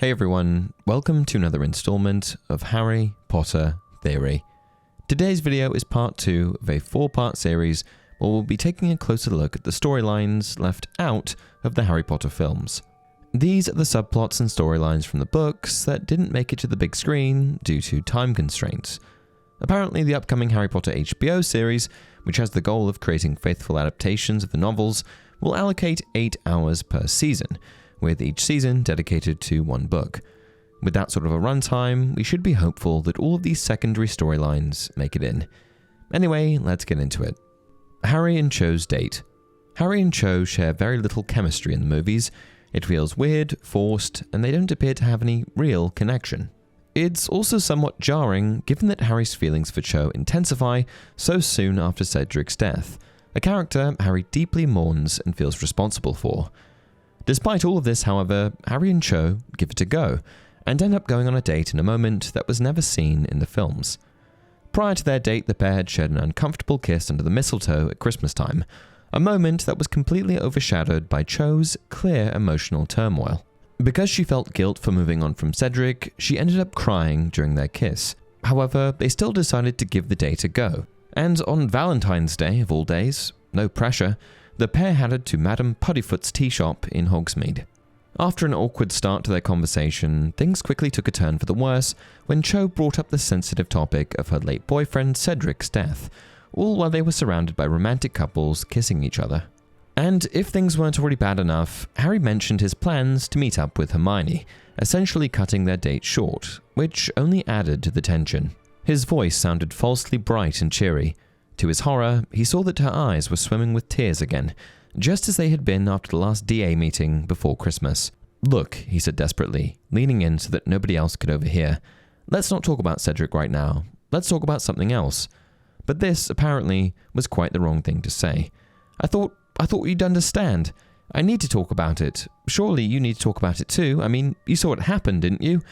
Hey everyone, welcome to another installment of Harry Potter Theory. Today's video is part 2 of a 4-part series where we'll be taking a closer look at the storylines left out of the Harry Potter films. These are the subplots and storylines from the books that didn't make it to the big screen due to time constraints. Apparently, the upcoming Harry Potter HBO series, which has the goal of creating faithful adaptations of the novels, will allocate 8 hours per season, with each season dedicated to one book. With that sort of a runtime, we should be hopeful that all of these secondary storylines make it in. Anyway, let's get into it. Harry and Cho's date. Harry and Cho share very little chemistry in the movies. It feels weird, forced, and they don't appear to have any real connection. It's also somewhat jarring given that Harry's feelings for Cho intensify so soon after Cedric's death, a character Harry deeply mourns and feels responsible for. Despite all of this, however, Harry and Cho give it a go, and end up going on a date in a moment that was never seen in the films. Prior to their date, the pair had shared an uncomfortable kiss under the mistletoe at Christmas time, a moment that was completely overshadowed by Cho's clear emotional turmoil. Because she felt guilt for moving on from Cedric, she ended up crying during their kiss. However, they still decided to give the date a go, and on Valentine's Day of all days, no pressure, the pair headed to Madame Puddifoot's tea shop in Hogsmeade. After an awkward start to their conversation, things quickly took a turn for the worse when Cho brought up the sensitive topic of her late boyfriend Cedric's death, all while they were surrounded by romantic couples kissing each other. And if things weren't already bad enough, Harry mentioned his plans to meet up with Hermione, essentially cutting their date short, which only added to the tension. His voice sounded falsely bright and cheery. To his horror, he saw that her eyes were swimming with tears again, just as they had been after the last DA meeting before Christmas. "Look," he said desperately, leaning in so that nobody else could overhear. "Let's not talk about Cedric right now. Let's talk about something else." But this, apparently, was quite the wrong thing to say. I thought you'd understand. I need to talk about it. Surely you need to talk about it too. I mean, you saw what happened, didn't you?"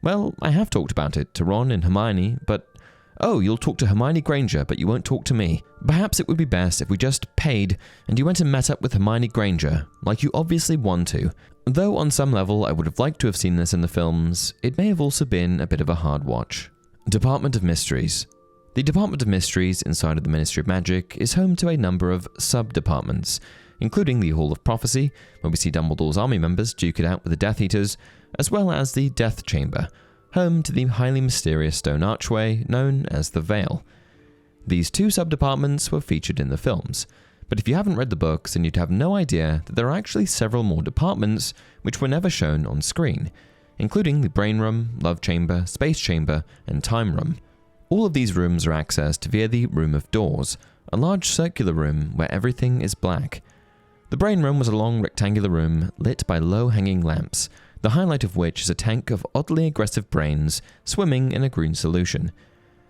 "Well, I have talked about it to Ron and Hermione, but..." "Oh, you'll talk to Hermione Granger, but you won't talk to me. Perhaps it would be best if we just paid and you went and met up with Hermione Granger, like you obviously want to. Though on some level I would have liked to have seen this in the films, it may have also been a bit of a hard watch." Department of Mysteries. The Department of Mysteries inside of the Ministry of Magic is home to a number of sub-departments, including the Hall of Prophecy, where we see Dumbledore's army members duke it out with the Death Eaters, as well as the Death Chamber, home to the highly mysterious stone archway known as the Veil. These two sub-departments were featured in the films, but if you haven't read the books, then you'd have no idea that there are actually several more departments which were never shown on screen, including the Brain Room, Love Chamber, Space Chamber, and Time Room. All of these rooms are accessed via the Room of Doors, a large circular room where everything is black. The Brain Room was a long rectangular room lit by low-hanging lamps, the highlight of which is a tank of oddly aggressive brains swimming in a green solution.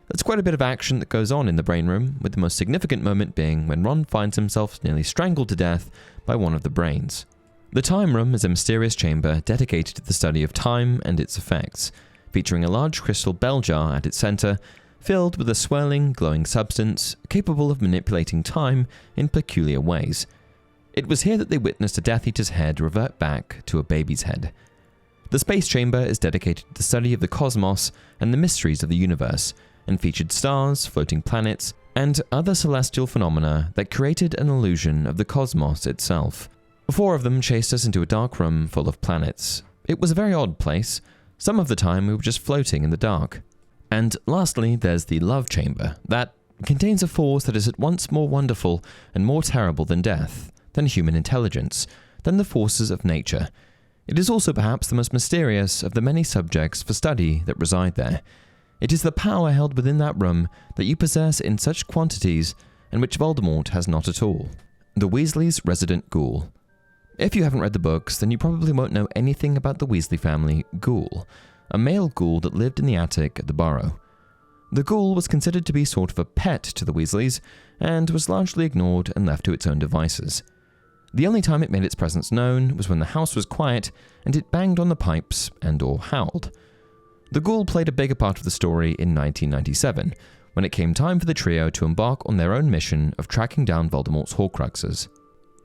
There's quite a bit of action that goes on in the Brain Room, with the most significant moment being when Ron finds himself nearly strangled to death by one of the brains. The Time Room is a mysterious chamber dedicated to the study of time and its effects, featuring a large crystal bell jar at its center, filled with a swirling, glowing substance capable of manipulating time in peculiar ways. It was here that they witnessed a Death Eater's head revert back to a baby's head. The Space Chamber is dedicated to the study of the cosmos and the mysteries of the universe, and featured stars, floating planets, and other celestial phenomena that created an illusion of the cosmos itself. 4 of them chased us into a dark room full of planets. It was a very odd place. Some of the time we were just floating in the dark. And lastly, there's the Love Chamber, that contains a force that is at once more wonderful and more terrible than death, than human intelligence, than the forces of nature. It is also perhaps the most mysterious of the many subjects for study that reside there. It is the power held within that room that you possess in such quantities and which Voldemort has not at all. The Weasley's resident Ghoul. If you haven't read the books, then you probably won't know anything about the Weasley family Ghoul, a male ghoul that lived in the attic at the Burrow. The Ghoul was considered to be sort of a pet to the Weasleys, and was largely ignored and left to its own devices. The only time it made its presence known was when the house was quiet and it banged on the pipes and/or howled. The Ghoul played a bigger part of the story in 1997, when it came time for the trio to embark on their own mission of tracking down Voldemort's Horcruxes.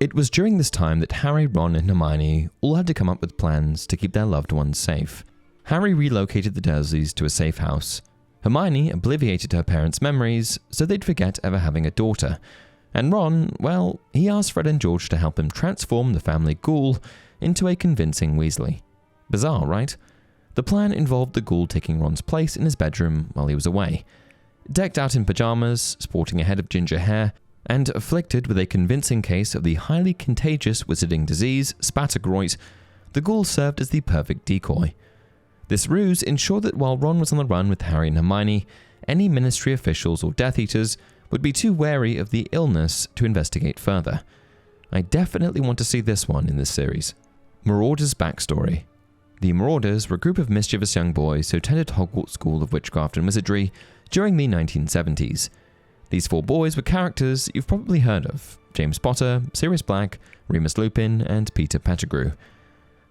It was during this time that Harry, Ron, and Hermione all had to come up with plans to keep their loved ones safe. Harry relocated the Dursleys to a safe house. Hermione obliviated her parents' memories so they'd forget ever having a daughter. And Ron, well, he asked Fred and George to help him transform the family Ghoul into a convincing Weasley. Bizarre, right? The plan involved the Ghoul taking Ron's place in his bedroom while he was away. Decked out in pajamas, sporting a head of ginger hair, and afflicted with a convincing case of the highly contagious wizarding disease, Spattergroit, the Ghoul served as the perfect decoy. This ruse ensured that while Ron was on the run with Harry and Hermione, any Ministry officials or Death Eaters would be too wary of the illness to investigate further. I definitely want to see this one in this series. Marauders' backstory. The Marauders were a group of mischievous young boys who attended Hogwarts School of Witchcraft and Wizardry during the 1970s. These 4 boys were characters you've probably heard of: James Potter, Sirius Black, Remus Lupin, and Peter Pettigrew.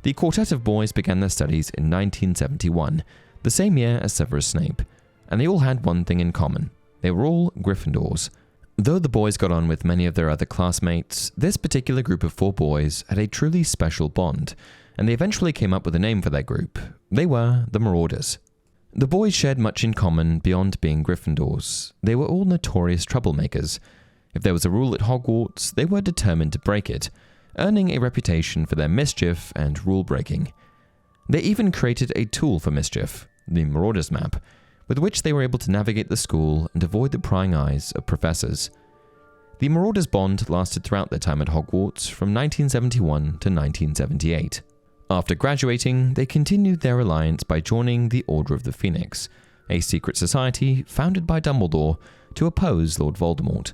The quartet of boys began their studies in 1971, the same year as Severus Snape, and they all had one thing in common: they were all Gryffindors. Though the boys got on with many of their other classmates, this particular group of 4 boys had a truly special bond, and they eventually came up with a name for their group. They were the Marauders. The boys shared much in common beyond being Gryffindors. They were all notorious troublemakers. If there was a rule at Hogwarts, they were determined to break it, earning a reputation for their mischief and rule-breaking. They even created a tool for mischief, the Marauders Map, with which they were able to navigate the school and avoid the prying eyes of professors. The Marauders' bond lasted throughout their time at Hogwarts from 1971 to 1978. After graduating, they continued their alliance by joining the Order of the Phoenix, a secret society founded by Dumbledore to oppose Lord Voldemort.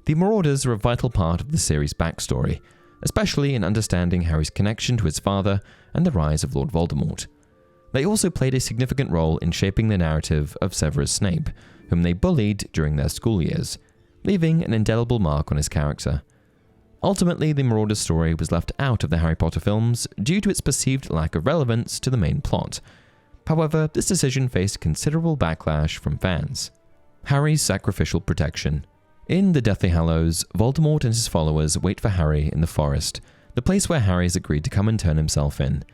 The Marauders are a vital part of the series' backstory, especially in understanding Harry's connection to his father and the rise of Lord Voldemort. They also played a significant role in shaping the narrative of Severus Snape, whom they bullied during their school years, leaving an indelible mark on his character. Ultimately, the Marauders story was left out of the Harry Potter films due to its perceived lack of relevance to the main plot. However, this decision faced considerable backlash from fans. Harry's sacrificial protection. In the Deathly Hallows, Voldemort and his followers wait for Harry in the forest, the place where Harry has agreed to come and turn himself in.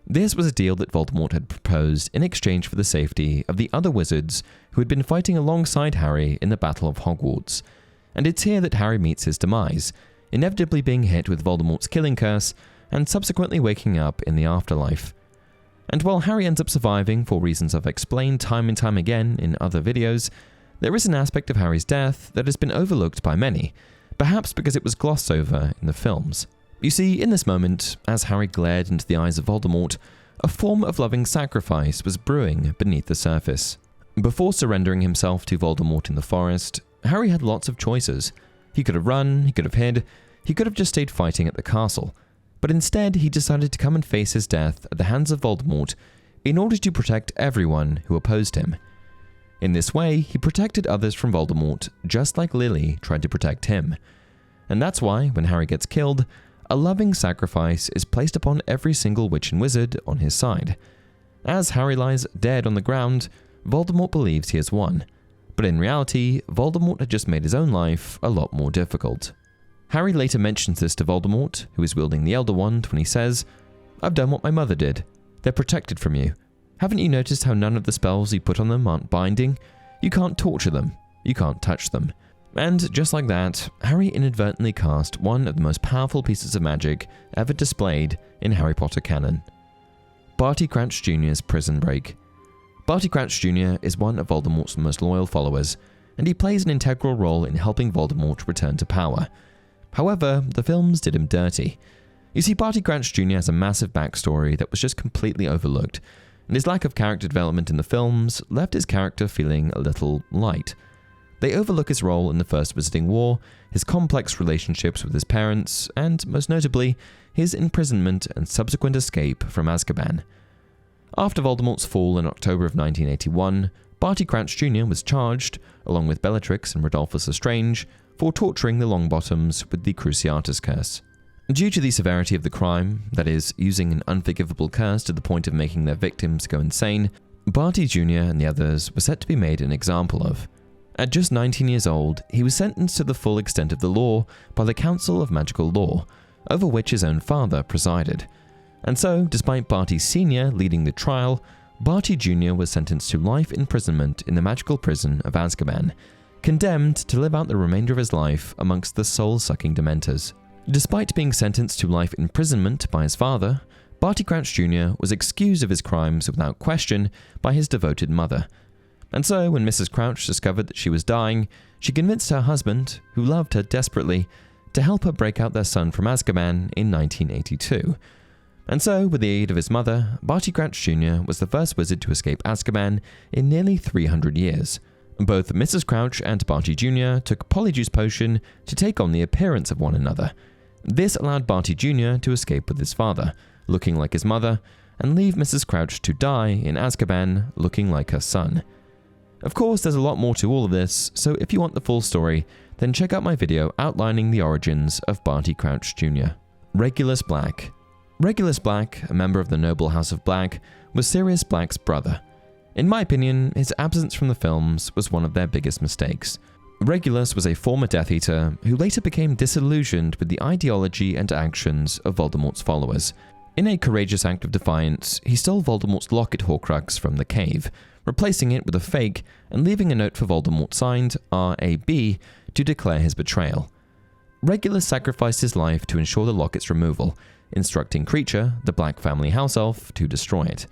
This was a deal that Voldemort had proposed in exchange for the safety of the other wizards who had been fighting alongside Harry in the Battle of Hogwarts. And it's here that Harry meets his demise, inevitably being hit with Voldemort's killing curse and subsequently waking up in the afterlife. And while Harry ends up surviving for reasons I've explained time and time again in other videos, there is an aspect of Harry's death that has been overlooked by many, perhaps because it was glossed over in the films. You see, in this moment, as Harry glared into the eyes of Voldemort, a form of loving sacrifice was brewing beneath the surface. Before surrendering himself to Voldemort in the forest, Harry had lots of choices. He could have run, he could have hid, he could have just stayed fighting at the castle, but instead he decided to come and face his death at the hands of Voldemort in order to protect everyone who opposed him. In this way, he protected others from Voldemort just like Lily tried to protect him. And that's why, when Harry gets killed, a loving sacrifice is placed upon every single witch and wizard on his side. As Harry lies dead on the ground, Voldemort believes he has won. But in reality, Voldemort had just made his own life a lot more difficult. Harry later mentions this to Voldemort, who is wielding the Elder Wand, when he says, "I've done what my mother did. They're protected from you. Haven't you noticed how none of the spells you put on them aren't binding? You can't torture them. You can't touch them." And just like that, Harry inadvertently cast one of the most powerful pieces of magic ever displayed in Harry Potter canon. Barty Crouch Jr.'s prison break. Barty Crouch Jr. is one of Voldemort's most loyal followers, and he plays an integral role in helping Voldemort return to power. However, the films did him dirty. You see, Barty Crouch Jr. has a massive backstory that was just completely overlooked, and his lack of character development in the films left his character feeling a little light. They overlook his role in the First Wizarding War, his complex relationships with his parents, and, most notably, his imprisonment and subsequent escape from Azkaban. After Voldemort's fall in October of 1981, Barty Crouch Jr. was charged, along with Bellatrix and Rodolphus Lestrange, for torturing the Longbottoms with the Cruciatus Curse. Due to the severity of the crime, that is, using an unforgivable curse to the point of making their victims go insane, Barty Jr. and the others were set to be made an example of. At just 19 years old, he was sentenced to the full extent of the law by the Council of Magical Law, over which his own father presided. And so, despite Barty Sr. leading the trial, Barty Jr. was sentenced to life imprisonment in the magical prison of Azkaban, condemned to live out the remainder of his life amongst the soul-sucking Dementors. Despite being sentenced to life imprisonment by his father, Barty Crouch Jr. was excused of his crimes without question by his devoted mother. And so, when Mrs. Crouch discovered that she was dying, she convinced her husband, who loved her desperately, to help her break out their son from Azkaban in 1982. And so, with the aid of his mother, Barty Crouch Jr. was the first wizard to escape Azkaban in nearly 300 years. Both Mrs. Crouch and Barty Jr. took Polyjuice Potion to take on the appearance of one another. This allowed Barty Jr. to escape with his father, looking like his mother, and leave Mrs. Crouch to die in Azkaban, looking like her son. Of course, there's a lot more to all of this, so if you want the full story, then check out my video outlining the origins of Barty Crouch Jr. Regulus Black. Regulus Black, a member of the noble House of Black, was Sirius Black's brother. In my opinion, his absence from the films was one of their biggest mistakes. Regulus was a former Death Eater who later became disillusioned with the ideology and actions of Voldemort's followers. In a courageous act of defiance, he stole Voldemort's locket Horcrux from the cave, replacing it with a fake and leaving a note for Voldemort signed R.A.B. to declare his betrayal. Regulus sacrificed his life to ensure the locket's removal, instructing Kreacher, the Black family house elf, to destroy it.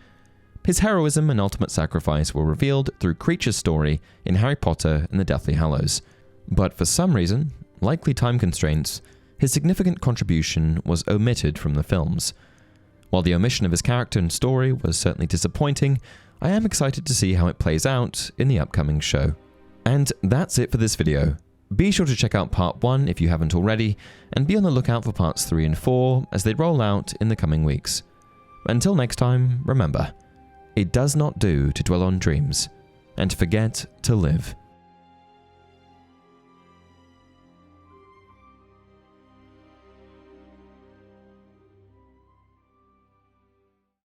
His heroism and ultimate sacrifice were revealed through Kreacher's story in Harry Potter and the Deathly Hallows. But for some reason, likely time constraints, his significant contribution was omitted from the films. While the omission of his character and story was certainly disappointing, I am excited to see how it plays out in the upcoming show. And that's it for this video. Be sure to check out part 1 if you haven't already, and be on the lookout for parts 3 and 4 as they roll out in the coming weeks. Until next time, remember, it does not do to dwell on dreams and to forget to live.